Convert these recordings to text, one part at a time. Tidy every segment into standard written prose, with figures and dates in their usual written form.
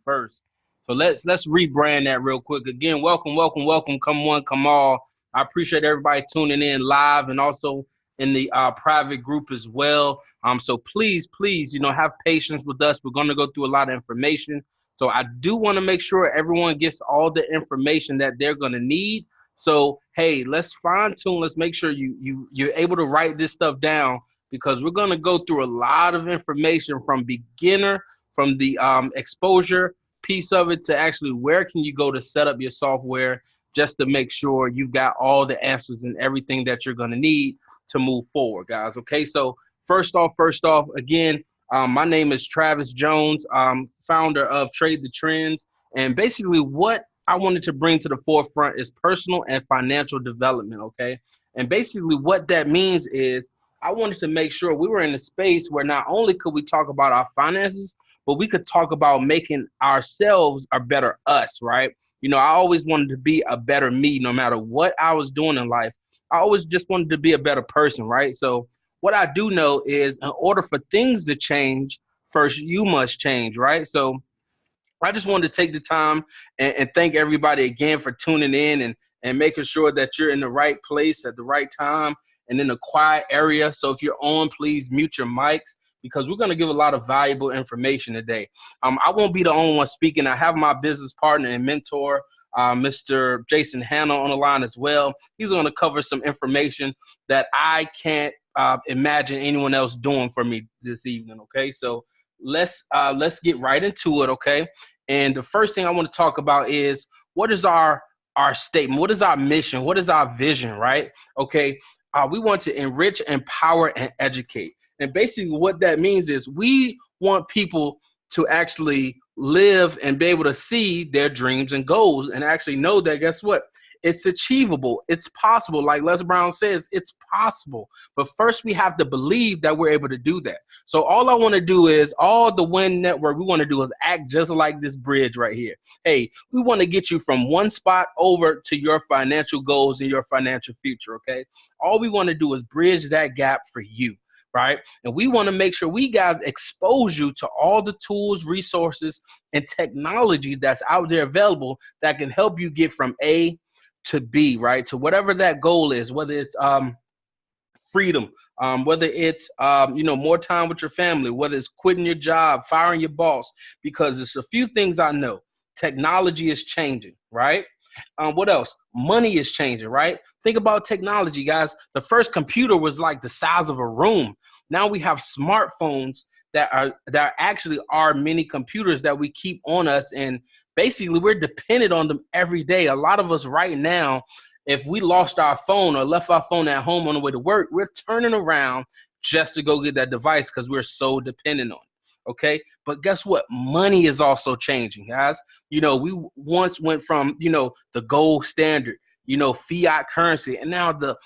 first. So let's rebrand that real quick. Again, welcome, come one, come all. I appreciate everybody tuning in live and also in the private group as well. So please, have patience with us. We're going to go through a lot of information. So I do want to make sure everyone gets all the information that they're going to need. So, hey, let's fine tune. Let's make sure you're able to write this stuff down, because we're going to go through a lot of information from beginner, from the exposure piece of it, to actually where can you go to set up your software, just to make sure you've got all the answers and everything that you're going to need to move forward, guys. Okay, so first off, again, my name is Travis Jones, founder of Trade the Trends. And basically what I wanted to bring to the forefront is personal and financial development, okay? And basically what that means is I wanted to make sure we were in a space where not only could we talk about our finances, but we could talk about making ourselves a better us, right? I always wanted to be a better me no matter what I was doing in life. I always just wanted to be a better person, right? So what I do know is in order for things to change, first you must change, right? So I just wanted to take the time and thank everybody again for tuning in and making sure that you're in the right place at the right time and in a quiet area. So if you're on, please mute your mics, because we're going to give a lot of valuable information today. I won't be the only one speaking. I have my business partner and mentor, Mr. Jason Hanna, on the line as well. He's going to cover some information that I can't imagine anyone else doing for me this evening. Okay, so let's get right into it. Okay, and the first thing I want to talk about is what is our statement? What is our mission? What is our vision? Right? Okay, we want to enrich, empower, and educate. And basically what that means is we want people to actually live and be able to see their dreams and goals and actually know that, guess what? It's achievable. It's possible. Like Les Brown says, it's possible. But first we have to believe that we're able to do that. So all I want to do is, all the Win Network we want to do is act just like this bridge right here. Hey, we want to get you from one spot over to your financial goals and your financial future, okay? All we want to do is bridge that gap for you. Right? And we want to make sure we guys expose you to all the tools, resources, and technology that's out there available that can help you get from A to B, right? To whatever that goal is, whether it's freedom, whether it's more time with your family, whether it's quitting your job, firing your boss, because there's a few things I know. Technology is changing, right? What else? Money is changing, right? Think about technology, guys. The first computer was like the size of a room. Now we have smartphones that are actually our mini computers that we keep on us, and basically we're dependent on them every day. A lot of us right now, if we lost our phone or left our phone at home on the way to work, we're turning around just to go get that device because we're so dependent on it. Okay, but guess what? Money is also changing, guys. We once went from the gold standard, fiat currency, and now the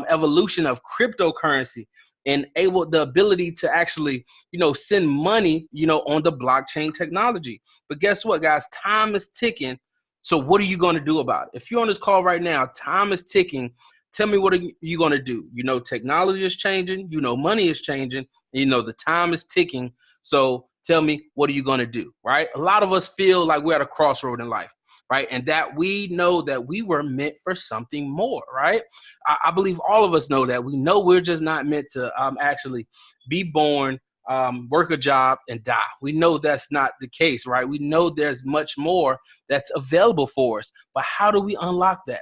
evolution of cryptocurrency, and the ability to actually send money on the blockchain technology. But guess what, guys? Time is ticking. So what are you going to do about it? If you're on this call right now, time is ticking. Tell me, what are you going to do? Technology is changing. Money is changing. The time is ticking. So tell me, what are you going to do, right? A lot of us feel like we're at a crossroad in life, right? And that we know that we were meant for something more, right? I believe all of us know that. We know we're just not meant to actually be born, work a job, and die. We know that's not the case, right? We know there's much more that's available for us. But how do we unlock that?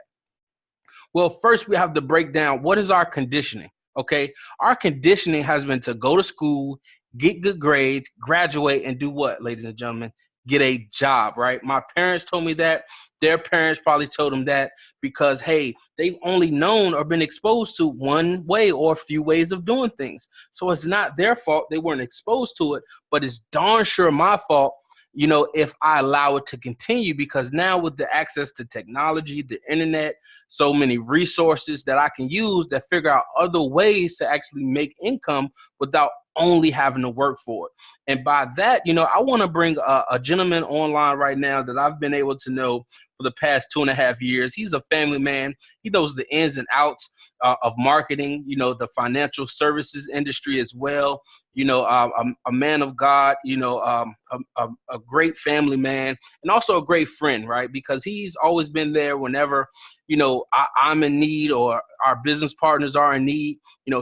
Well, first we have to break down, what is our conditioning, okay? Our conditioning has been to go to school, get good grades, graduate, and do what, ladies and gentlemen? Get a job, right? My parents told me that. Their parents probably told them that because, hey, they've only known or been exposed to one way or a few ways of doing things. So it's not their fault they weren't exposed to it, but it's darn sure my fault, if I allow it to continue, because now with the access to technology, the internet, so many resources that I can use that figure out other ways to actually make income without only having to work for it. And by that, I want to bring a gentleman online right now that I've been able to know for the past 2.5 years. He's a family man. He knows the ins and outs of marketing, the financial services industry as well. A man of God, a great family man, and also a great friend, right? Because he's always been there whenever, I'm in need or our business partners are in need.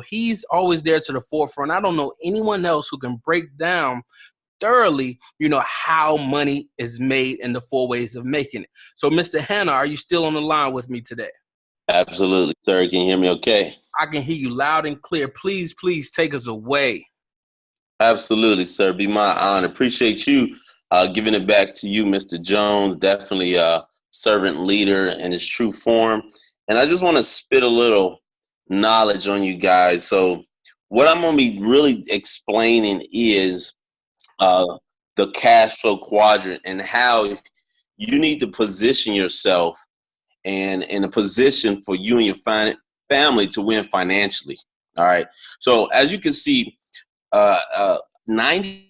He's always there to the forefront. I don't know anyone else who can break down thoroughly, how money is made and the 4 ways of making it. So, Mr. Hanna, are you still on the line with me today? Absolutely, sir. Can you hear me okay? I can hear you loud and clear. Please take us away. Absolutely, sir. Be my honor. Appreciate you giving it back to you, Mr. Jones. Definitely a servant leader in his true form. And I just want to spit a little knowledge on you guys. So what I'm going to be really explaining is the cash flow quadrant and how you need to position yourself and in a position for you and your family to win financially. All right. So as you can see, 90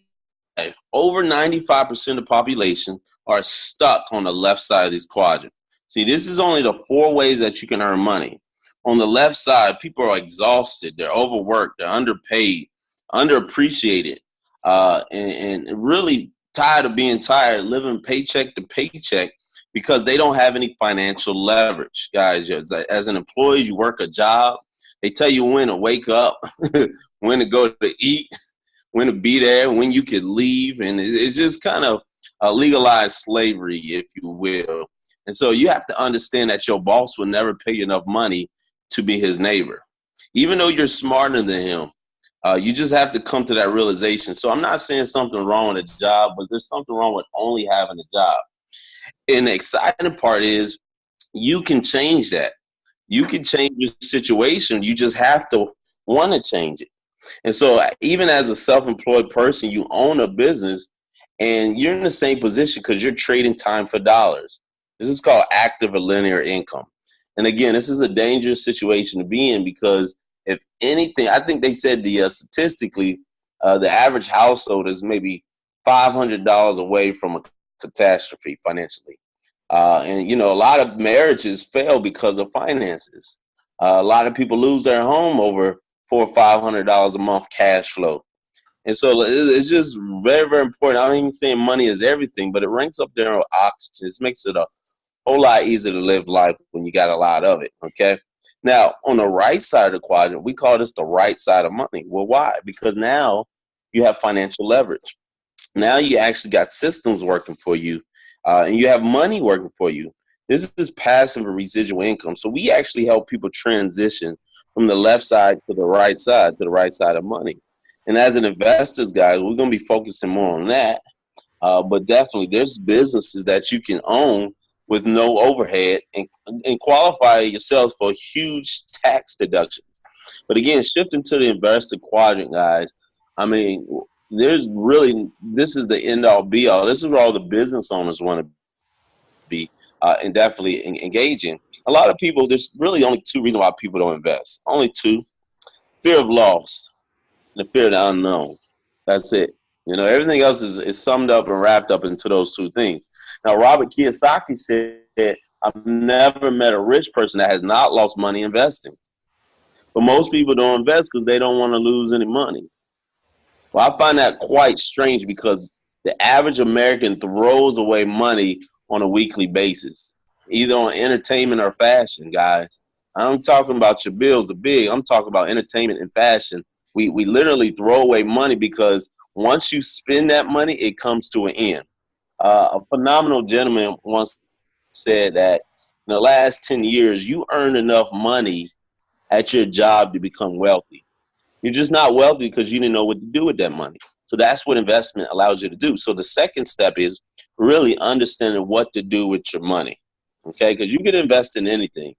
over 95% of the population are stuck on the left side of this quadrant. See, this is only the 4 ways that you can earn money. On the left side, people are exhausted, they're overworked, they're underpaid, underappreciated, and really tired of being tired, living paycheck to paycheck because they don't have any financial leverage. Guys, as an employee, you work a job, they tell you when to wake up, when to go to eat, when to be there, when you could leave. And it's just kind of a legalized slavery, if you will. And so you have to understand that your boss will never pay you enough money to be his neighbor. Even though you're smarter than him, you just have to come to that realization. So I'm not saying something wrong with a job, but there's something wrong with only having a job. And the exciting part is you can change that. You can change your situation. You just have to want to change it. And so even as a self-employed person, you own a business and you're in the same position because you're trading time for dollars. This is called active or linear income. And again, this is a dangerous situation to be in because if anything, I think they said statistically, the average household is maybe $500 away from a catastrophe financially. And a lot of marriages fail because of finances. A lot of people lose their home over $400 or $500 a month cash flow. And so it's just very, very important. I don't even say money is everything, but it ranks up there with oxygen. It makes it a whole lot easier to live life when you got a lot of it, okay? Now, on the right side of the quadrant, we call this the right side of money. Well, why? Because now you have financial leverage. Now you actually got systems working for you, and you have money working for you. This is passive and residual income. So we actually help people transition from the left side to the right side of money. And as an investors, guys, we're going to be focusing more on that. But definitely there's businesses that you can own with no overhead and qualify yourselves for huge tax deductions. But again, shifting to the investor quadrant, guys, I mean, this is the end all be all. This is where all the business owners want to be and definitely engaging. A lot of people, there's really only 2 reasons why people don't invest. Only 2. Fear of loss and the fear of the unknown. That's it. Everything else is summed up and wrapped up into those 2 things. Now, Robert Kiyosaki said, I've never met a rich person that has not lost money investing. But most people don't invest because they don't want to lose any money. Well, I find that quite strange because the average American throws away money on a weekly basis, either on entertainment or fashion, guys. I'm talking about your bills are big. I'm talking about entertainment and fashion. We literally throw away money because once you spend that money, it comes to an end. A phenomenal gentleman once said that in the last 10 years, you earned enough money at your job to become wealthy. You're just not wealthy because you didn't know what to do with that money. So that's what investment allows you to do. So the second step is really understanding what to do with your money. Okay, because you can invest in anything.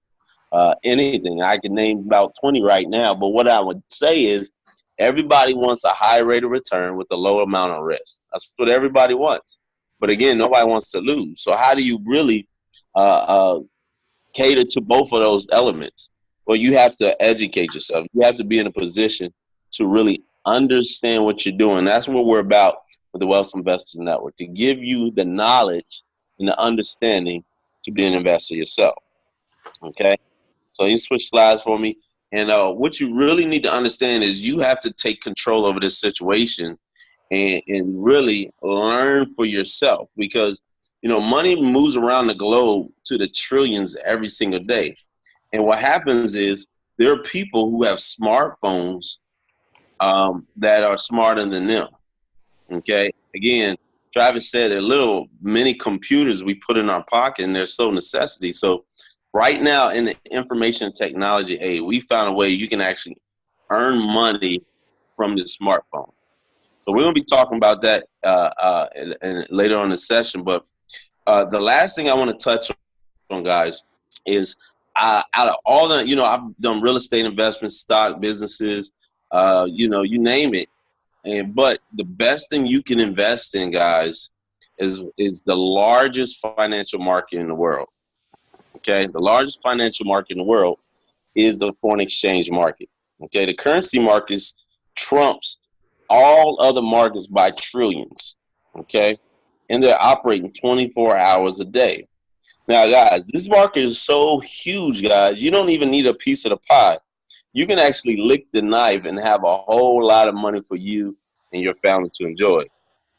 Anything. I can name about 20 right now, but what I would say is everybody wants a high rate of return with a low amount of risk. That's what everybody wants. But again, nobody wants to lose. So how do you really cater to both of those elements? Well, you have to educate yourself. You have to be in a position to really understand what you're doing. That's what we're about with the Wealth Investors Network, to give you the knowledge and the understanding to be an investor yourself. Okay, so you switch slides for me. And what you really need to understand is you have to take control over this situation and really learn for yourself, because money moves around the globe to the trillions every single day. And what happens is there are people who have smartphones that are smarter than them. Okay, again, Travis said a little mini computers we put in our pocket, and they're so necessity. So right now in the information technology age, we found a way you can actually earn money from the smartphone. So we're going to be talking about that and later on in the session. But the last thing I want to touch on, guys, is out of all the, I've done real estate investments, stock businesses, you name it. But the best thing you can invest in, guys, is the largest financial market in the world. Okay, the largest financial market in the world is the foreign exchange market. Okay, the currency markets trumps all other markets by trillions. Okay, and they're operating 24 hours a day. Now, guys, this market is so huge, guys. You don't even need a piece of the pie. You can actually lick the knife and have a whole lot of money for you and your family to enjoy.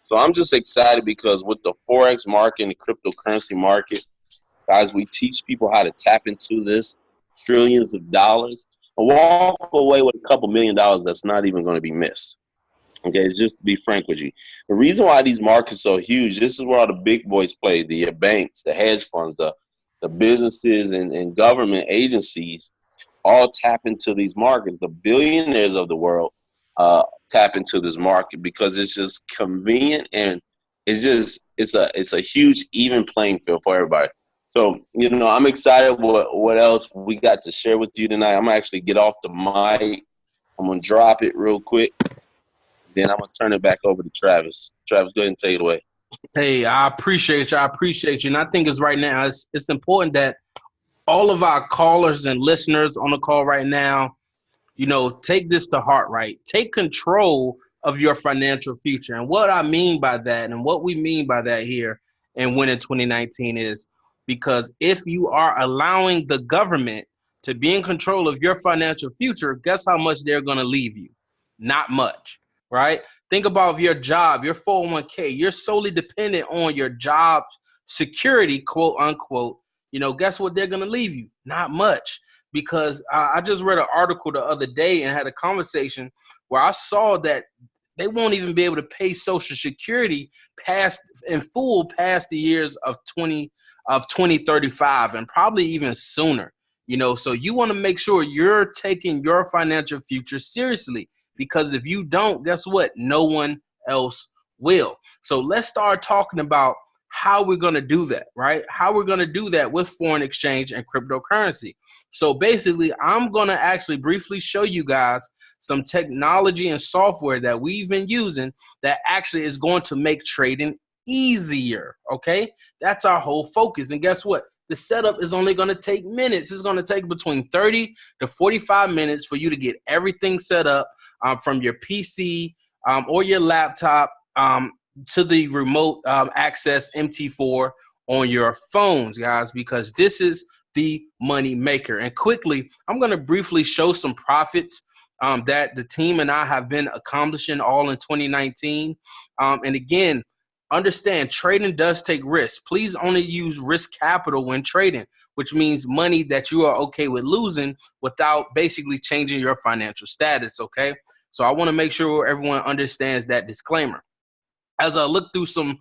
So I'm just excited because with the Forex market and the cryptocurrency market, guys, we teach people how to tap into this trillions of dollars and walk away with a couple $1 million that's not even going to be missed. Okay, just to be frank with you. The reason why these markets are so huge, this is where all the big boys play, the banks, the hedge funds, the businesses and government agencies all tap into these markets. The billionaires of the world tap into this market because it's just convenient, and it's a huge even playing field for everybody. So, I'm excited what else we got to share with you tonight. I'm going to actually get off the mic. I'm going to drop it real quick. Then I'm going to turn it back over to Travis. Travis, go ahead and take it away. Hey, I appreciate you. And I think it's right now, it's important that all of our callers and listeners on the call right now, take this to heart, right? Take control of your financial future. And what I mean by that, and what we mean by that here in Winning 2019 is because if you are allowing the government to be in control of your financial future, guess how much they're going to leave you? Not much, right? Think about your job, your 401k. You're solely dependent on your job security, quote unquote. Guess what they're going to leave you? Not much. Because I just read an article the other day and had a conversation where I saw that they won't even be able to pay Social Security past the years of 2035 and probably even sooner. So you want to make sure you're taking your financial future seriously, because if you don't, guess what? No one else will. So let's start talking about how we're going to do that, right? How we're going to do that with foreign exchange and cryptocurrency. So basically, I'm going to actually briefly show you guys some technology and software that we've been using that actually is going to make trading easier, okay? That's our whole focus. And guess what? The setup is only going to take minutes. It's going to take between 30 to 45 minutes for you to get everything set up from your PC or your laptop to the remote access Mt4 on your phones, guys, because this is the money maker. And quickly, I'm going to briefly show some profits that the team and I have been accomplishing all in 2019. And again, understand trading does take risks. Please only use risk capital when trading, which means money that you are okay with losing without basically changing your financial status, okay? So I want to make sure everyone understands that disclaimer. As I look through some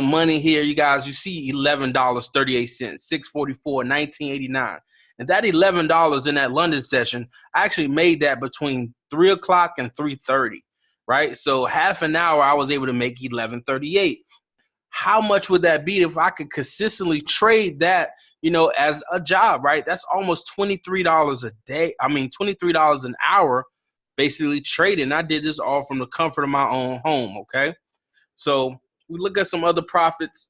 money here, you guys, you see $11.38, 644, 1989. And that $11 in that London session, I actually made that between 3 o'clock and 3:30, right? So half an hour, I was able to make $11.38. How much would that be if I could consistently trade that, as a job, right? That's almost $23 a day. I mean, $23 an hour, basically trading. I did this all from the comfort of my own home, okay? So we look at some other profits,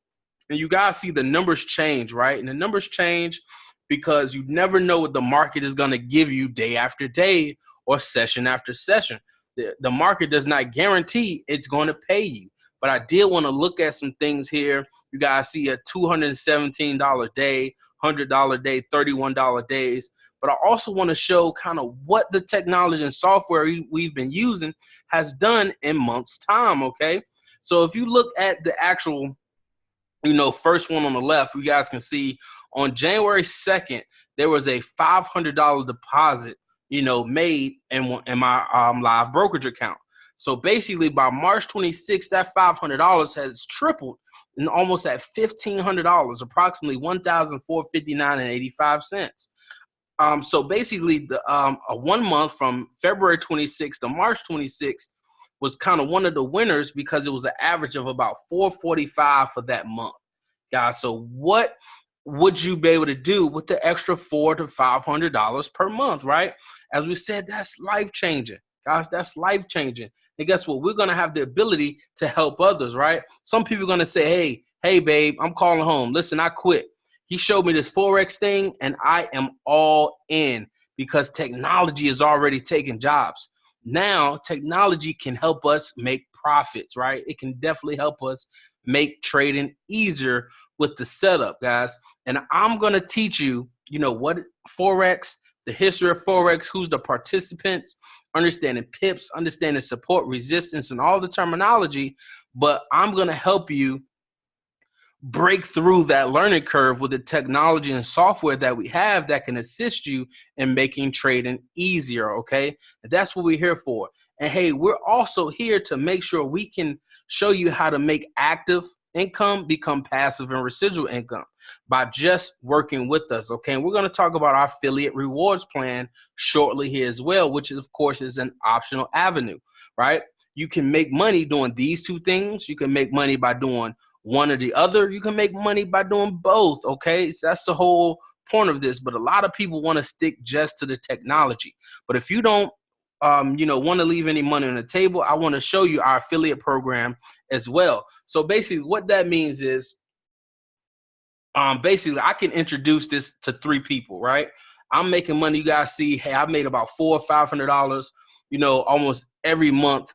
and you guys see the numbers change, right? And the numbers change because you never know what the market is going to give you day after day or session after session. The market does not guarantee it's going to pay you. But I did want to look at some things here. You guys see a $217 day, $100 day, $31 days. But I also want to show kind of what the technology and software we've been using has done in months' time, okay? So if you look at the actual, first one on the left, you guys can see on January 2nd, there was a $500 deposit, made in my live brokerage account. So basically by March 26th, that $500 has tripled and almost at $1,500, approximately $1,459.85. So basically the a 1 month from February 26th to March 26th was kind of one of the winners because it was an average of about $445 for that month, guys. So what would you be able to do with the extra $400 to $500 per month, right? As we said, that's life-changing, guys. That's life-changing. And guess what? We're going to have the ability to help others, right? Some people are going to say, hey, babe, I'm calling home. Listen, I quit. He showed me this Forex thing, and I am all in because technology is already taking jobs. Now, technology can help us make profits, right? It can definitely help us make trading easier with the setup, guys. And I'm going to teach you, what Forex, the history of Forex, who's the participants, understanding pips, understanding support, resistance, and all the terminology. But I'm going to help you break through that learning curve with the technology and software that we have that can assist you in making trading easier, okay? And that's what we're here for. And hey, we're also here to make sure we can show you how to make active income become passive and residual income by just working with us, okay? And we're going to talk about our affiliate rewards plan shortly here as well, which is, of course, is an optional avenue, right? You can make money doing these two things. You can make money by doing one or the other. You can make money by doing both, okay? So that's the whole point of this. But a lot of people want to stick just to the technology. But if you don't, want to leave any money on the table, I want to show you our affiliate program as well. So basically what that means is, basically I can introduce this to 3 people, right? I'm making money. You guys see, hey, I made about $400 or $500, almost every month,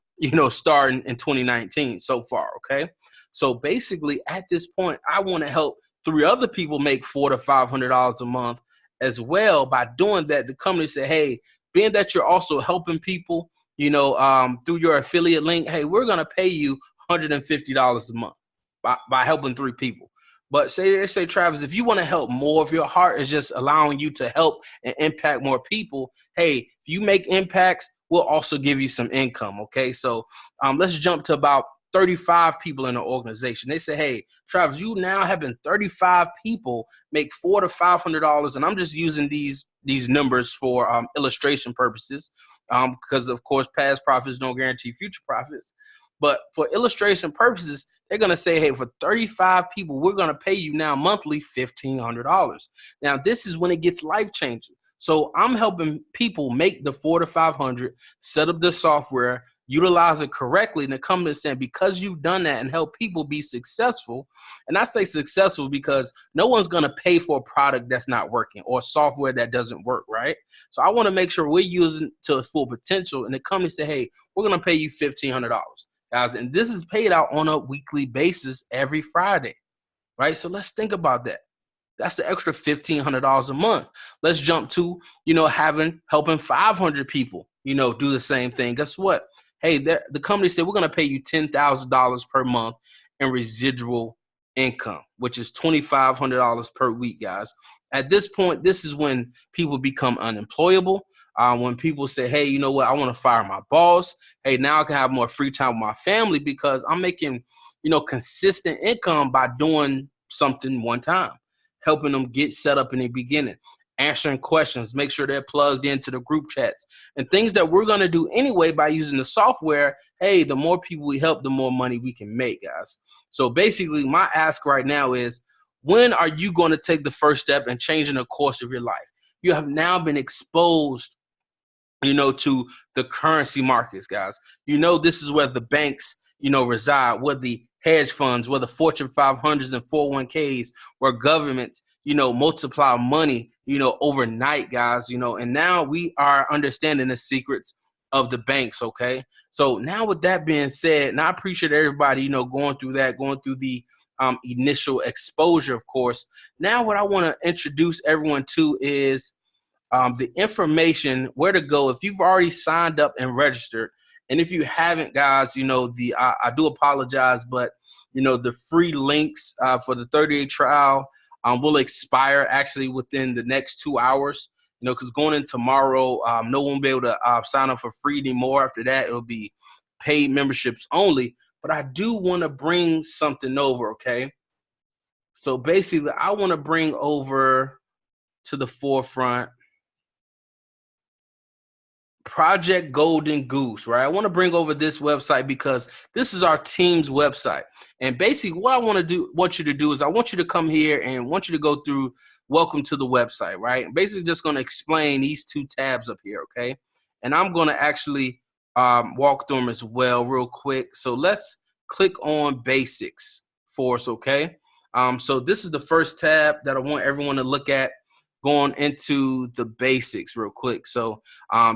starting in 2019 so far, okay? So basically, at this point, I want to help 3 other people make $400 to $500 a month as well. By doing that, the company said, hey, being that you're also helping people, through your affiliate link, hey, we're going to pay you $150 a month by helping 3 people. But they say, Travis, if you want to help more, if your heart is just allowing you to help and impact more people, hey, if you make impacts, we'll also give you some income, okay? So let's jump to about 35 people in the organization. They say, hey, Travis, you now having 35 people make $400 to $500, and I'm just using these numbers for illustration purposes, because of course past profits don't guarantee future profits. But for illustration purposes, they're going to say, hey, for 35 people, we're going to pay you now monthly $1,500. Now, this is when it gets life-changing. So I'm helping people make the $400 to $500, set up the software, utilize it correctly, and the company is saying, because you've done that and helped people be successful, and I say successful because no one's going to pay for a product that's not working or software that doesn't work, right? So I want to make sure we're using to its full potential, and the company say, hey, we're going to pay you $1,500, guys, and this is paid out on a weekly basis every Friday, right? So let's think about that. That's the extra $1,500 a month. Let's jump to, helping 500 people, do the same thing. Guess what? Hey, the company said we're going to pay you $10,000 per month in residual income, which is $2,500 per week, guys. At this point, this is when people become unemployable. When people say, hey, you know what? I want to fire my boss. Hey, now I can have more free time with my family because I'm making, consistent income by doing something one time, helping them get set up in the beginning, answering questions, make sure they're plugged into the group chats, and things that we're going to do anyway by using the software. Hey, the more people we help, the more money we can make, guys. So basically, my ask right now is, when are you going to take the first step in changing the course of your life? You have now been exposed, to the currency markets, guys. This is where the banks, reside, where the hedge funds, where the Fortune 500s and 401ks, where governments, multiply money, overnight, guys, and now we are understanding the secrets of the banks, okay? So now with that being said, and I appreciate everybody, going through the initial exposure, of course. Now what I want to introduce everyone to is the information where to go if you've already signed up and registered. And if you haven't, guys, I do apologize, but the free links for the 30-day trial will expire actually within the next 2 hours. Because going in tomorrow, no one will be able to sign up for free anymore. After that, it'll be paid memberships only. But I do want to bring something over, okay? So basically, I want to bring over to the forefront Project Golden Goose, right? I want to bring over this website because this is our team's website. And basically what I want you to do is I want you to come here and want you to go through welcome to the website, right? Basically just going to explain these two tabs up here, okay? And I'm going to actually walk through them as well real quick. So let's click on basics for us, okay? So this is the first tab that I want everyone to look at, going into the basics real quick. So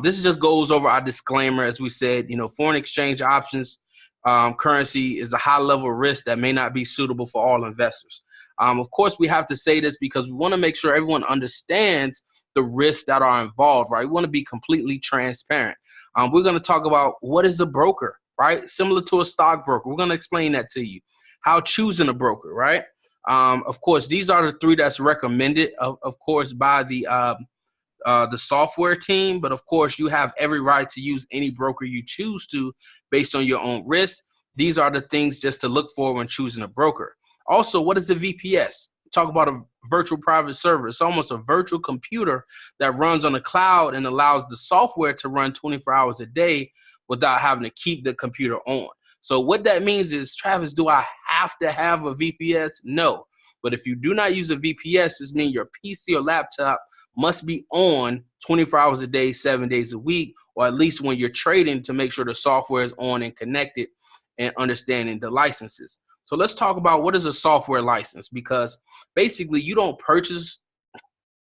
this just goes over our disclaimer. As we said, foreign exchange options currency is a high level risk that may not be suitable for all investors. Of course, we have to say this because we want to make sure everyone understands the risks that are involved, right? We want to be completely transparent. We're going to talk about what is a broker, right? Similar to a stockbroker. We're going to explain that to you. How choosing a broker, right? Of course, these are the three that's recommended, of course, by the software team. But of course, you have every right to use any broker you choose to based on your own risk. These are the things just to look for when choosing a broker. Also, what is a VPS? Talk about a virtual private server. It's almost a virtual computer that runs on the cloud and allows the software to run 24 hours a day without having to keep the computer on. So what that means is, Travis, do I have to have a VPS? No. But if you do not use a VPS, this means your PC or laptop must be on 24 hours a day, 7 days a week, or at least when you're trading, to make sure the software is on and connected and understanding the licenses. So let's talk about what is a software license, because basically you don't purchase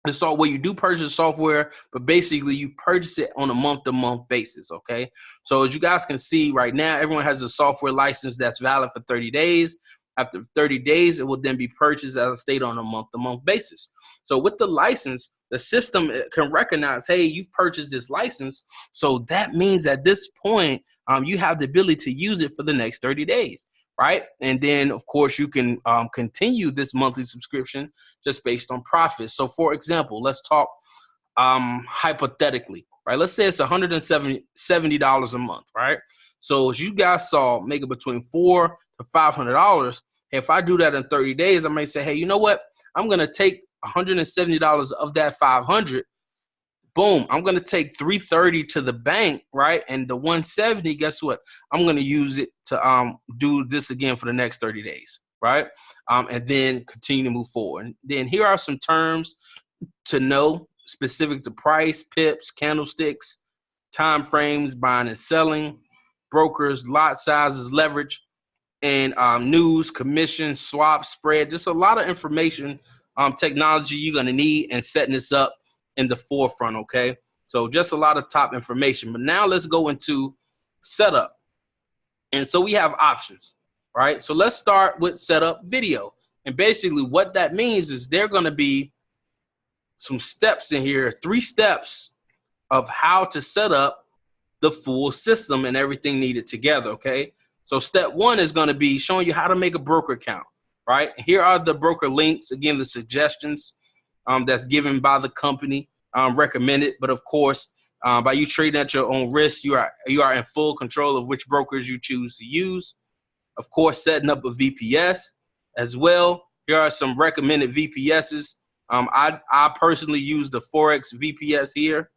the software. Well, you do purchase software, but basically you purchase it on a month-to-month basis, okay? So as you guys can see right now, everyone has a software license that's valid for 30 days. After 30 days, it will then be purchased, as I stated, on a month-to-month basis. So with the license, the system can recognize, hey, you've purchased this license. So that means at this point, you have the ability to use it for the next 30 days. Right. And then, of course, you can continue this monthly subscription just based on profits. So, for example, let's talk hypothetically. Right. Let's say it's $170 a month. Right. So as you guys saw, make it between $400 to $500. If I do that in 30 days, I may say, hey, you know what? I'm going to take $170 of that $500. Boom, I'm going to take $330 to the bank, right? And the $170, guess what? I'm going to use it to do this again for the next 30 days, right? And then continue to move forward. And then here are some terms to know specific to price, pips, candlesticks, time frames, buying and selling, brokers, lot sizes, leverage, and news, commission, swap, spread. Just a lot of information, technology you're going to need and setting this up in the forefront, okay? So just a lot of top information. But now let's go into setup. And so we have options, right? So let's start with setup video. And basically what that means is there are going to be some steps in here, 3 steps of how to set up the full system and everything needed together, okay? So step 1 is going to be showing you how to make a broker account, right? Here are the broker links. Again, the suggestions that's given by the company, recommended. But of course, by you trading at your own risk, you are in full control of which brokers you choose to use. Of course, setting up a VPS as well. Here are some recommended VPSs. I personally use the FOREX VPS here.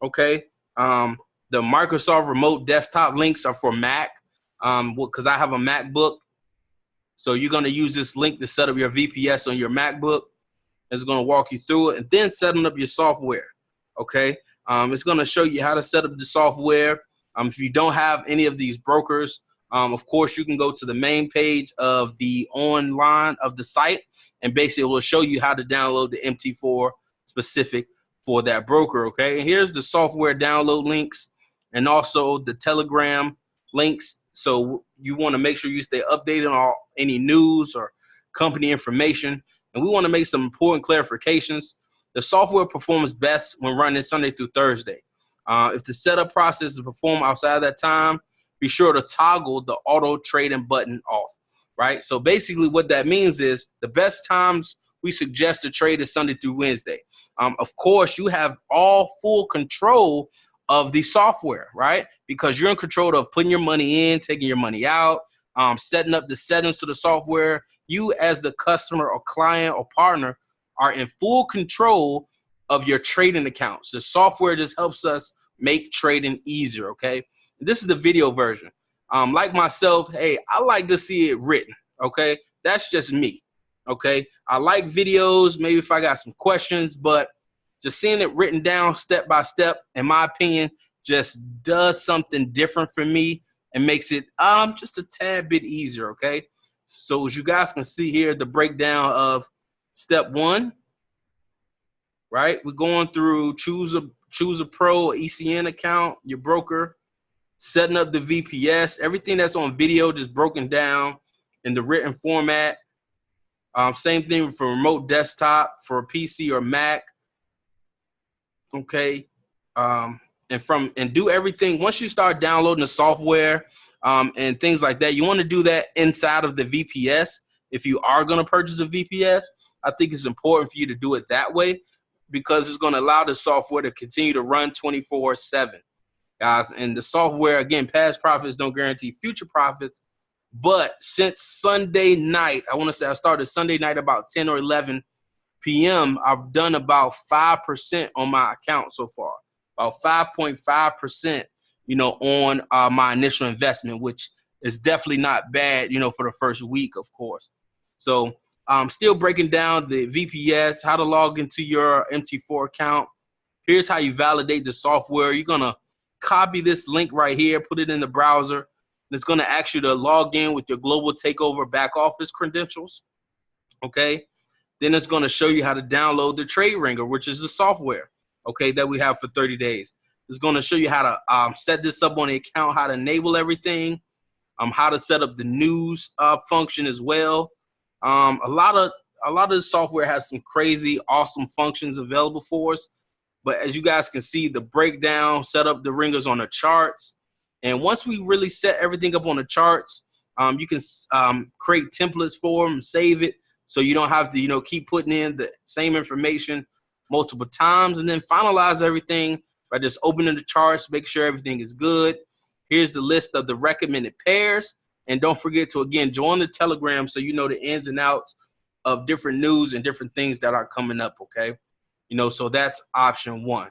Okay. The Microsoft remote desktop links are for Mac, because I have a MacBook. So you're going to use this link to set up your VPS on your MacBook. It's going to walk you through it, and then setting up your software. Okay. It's going to show you how to set up the software. If you don't have any of these brokers, of course, you can go to the main page of the online of the site, and basically it will show you how to download the MT4 specific for that broker. Okay. And here's the software download links. and also the Telegram links. So you want to make sure you stay updated on any news or company information. And we want to make some important clarifications. The software performs best when running Sunday through Thursday. If the setup process is performed outside of that time, be sure to toggle the auto trading button off, right? So basically what that means is the best times we suggest to trade is Sunday through Wednesday. Of course, you have all full control of the software, right? Because you're in control of putting your money in, taking your money out, setting up the settings to the software. You as the customer or client or partner are in full control of your trading accounts. The software just helps us make trading easier, okay? This is the video version. Like myself, hey, I like to see it written, okay? That's just me, okay? I like videos, maybe if I got some questions, but just seeing it written down step by step, in my opinion, just does something different for me and makes it just a tad bit easier, okay? So as you guys can see here, the breakdown of step one, right? We're going through choose a pro ECN account, your broker, setting up the VPS, everything that's on video just broken down in the written format. Same thing for remote desktop for a PC or Mac. Okay. And do everything. Once you start downloading the software and things like that, you want to do that inside of the VPS. If you are going to purchase a VPS, I think it's important for you to do it that way because it's going to allow the software to continue to run 24/7, guys. And the software, again, past profits don't guarantee future profits. But since Sunday night, I want to say I started Sunday night about 10 or 11 p.m., I've done about 5% on my account so far, about 5.5%, on my initial investment, which is definitely not bad, for the first week, of course. So I'm still breaking down the VPS, how to log into your MT4 account. Here's how you validate the software. You're going to copy this link right here, put it in the browser. And it's going to ask you to log in with your global takeover back office credentials. Okay. Then it's going to show you how to download the Trade Ringer, which is the software, okay, that we have for 30 days. It's going to show you how to set this up on the account, how to enable everything, how to set up the news function as well. A lot of the software has some crazy, awesome functions available for us. But as you guys can see, the breakdown, set up the ringers on the charts. And once we really set everything up on the charts, you can create templates for them, save it, so you don't have to, keep putting in the same information multiple times, and then finalize everything by just opening the charts, make sure everything is good. Here's the list of the recommended pairs. And don't forget to, again, join the Telegram so you know the ins and outs of different news and different things that are coming up, okay? So that's option one,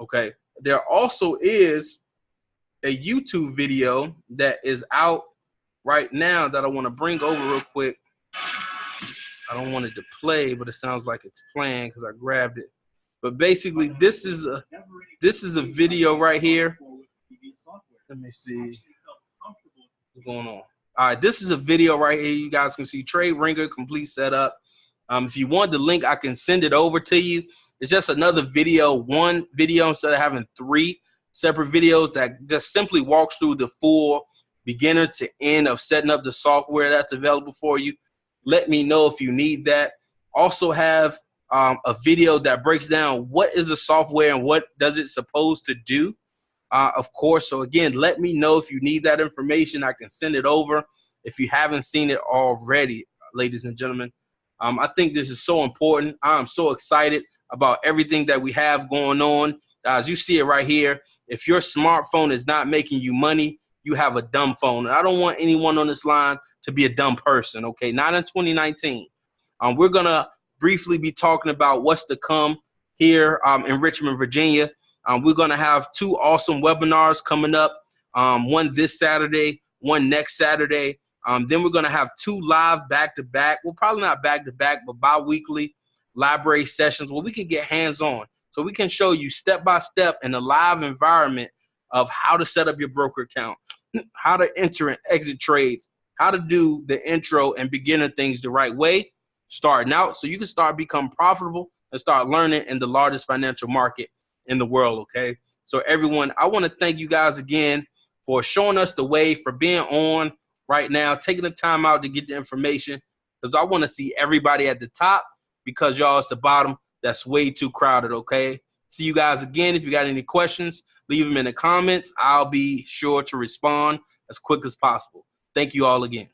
okay? There also is a YouTube video that is out right now that I want to bring over real quick. I don't want it to play, but it sounds like it's playing because I grabbed it. But basically, this is a video right here. Let me see what's going on. All right, this is a video right here. You guys can see Trade Ringer complete setup. If you want the link, I can send it over to you. It's just another video, one video instead of having 3 separate videos that just simply walks through the full beginner to end of setting up the software that's available for you. Let me know if you need that. Also have a video that breaks down what is a software and what does it supposed to do, of course. So again, let me know if you need that information. I can send it over if you haven't seen it already, ladies and gentlemen. I think this is so important. I'm so excited about everything that we have going on. As you see it right here, if your smartphone is not making you money, you have a dumb phone. And I don't want anyone on this line to be a dumb person, okay? Not in 2019. We're going to briefly be talking about what's to come here in Richmond, Virginia. We're going to have 2 awesome webinars coming up, one this Saturday, one next Saturday. Then we're going to have 2 live back-to-back. Well, probably not back-to-back, but bi-weekly library sessions where we can get hands-on. So we can show you step-by-step in a live environment of how to set up your broker account, how to enter and exit trades, how to do the intro and beginner things the right way, starting out, so you can start becoming profitable and start learning in the largest financial market in the world, okay? So everyone, I want to thank you guys again for showing us the way, for being on right now, taking the time out to get the information, because I want to see everybody at the top, because y'all is the bottom. That's way too crowded, okay? See you guys again. If you got any questions, leave them in the comments. I'll be sure to respond as quick as possible. Thank you all again.